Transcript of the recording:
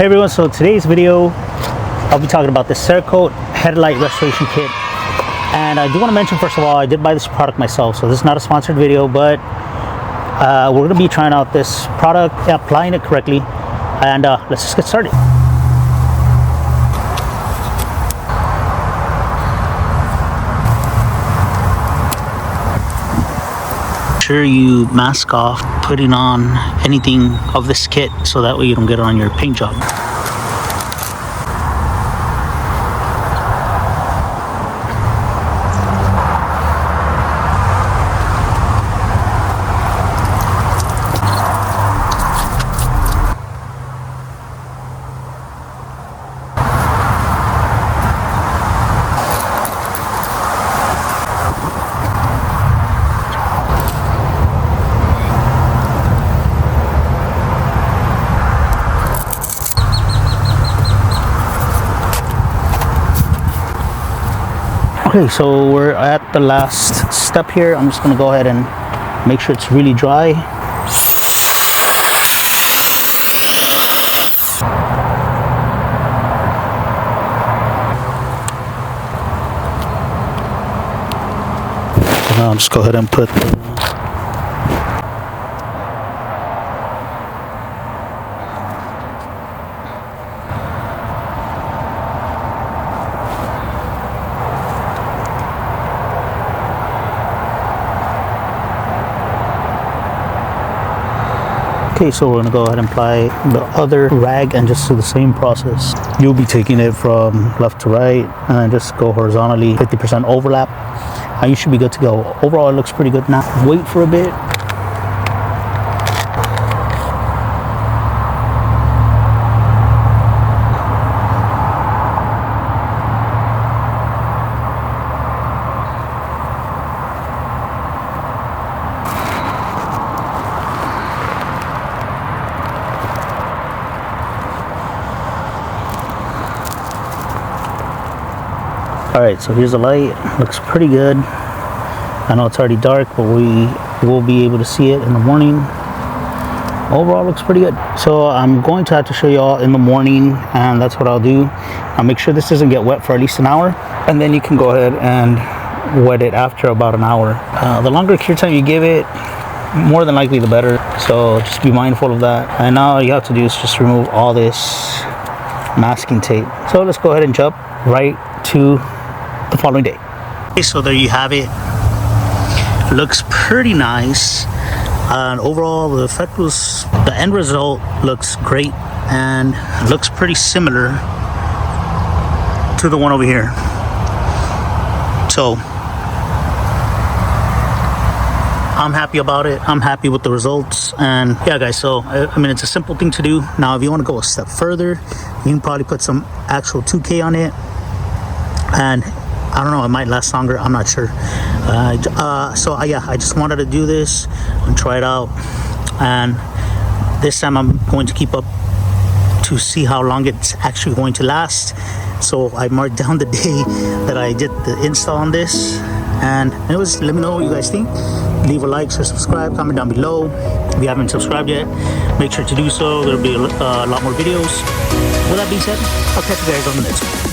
Hey everyone, so today's video I'll be talking about the Cerakote headlight restoration kit. And I do want to mention, first of all, I did buy this product myself, so this is not a sponsored video, but we're going to be trying out this product, applying it correctly, and let's just get started. Sure you mask off putting on anything of this kit so that way you don't get it on your paint job. Okay, so we're at the last step here. I'm just gonna go ahead and make sure it's really dry. Now I'll just go ahead and put Okay, so we're going to go ahead and apply the other rag and just do the same process. You'll be taking it from left to right and then just go horizontally, 50% overlap, and you should be good to go. Overall, it looks pretty good. Now, wait for a bit. Alright, so here's the light. Looks pretty good. I know it's already dark, but we will be able to see it in the morning. Overall, looks pretty good. So I'm going to have to show you all in the morning, and that's what I'll do. I'll make sure this doesn't get wet for at least an hour, and then you can go ahead and wet it after about an hour. The longer cure time you give it, more than likely the better. So just be mindful of that. And now all you have to do is just remove all this masking tape. So let's go ahead and jump right to the following day. Okay, so there you have it. Looks pretty nice, and overall the end result looks great and looks pretty similar to the one over here. So I'm happy about it. I'm happy with the results, and yeah guys, so I mean, it's a simple thing to do. Now if you want to go a step further, you can probably put some actual 2K on it, and I don't know, it might last longer, I'm not sure. Yeah, I just wanted to do this and try it out, and this time I'm going to keep up to see how long it's actually going to last. So I marked down the day that I did the install on this, and anyways, let me know what you guys think. Leave a like, share, subscribe, comment down below. If you haven't subscribed yet, make sure to do so. There'll be a lot more videos. With that being said, I'll catch you guys on the next one.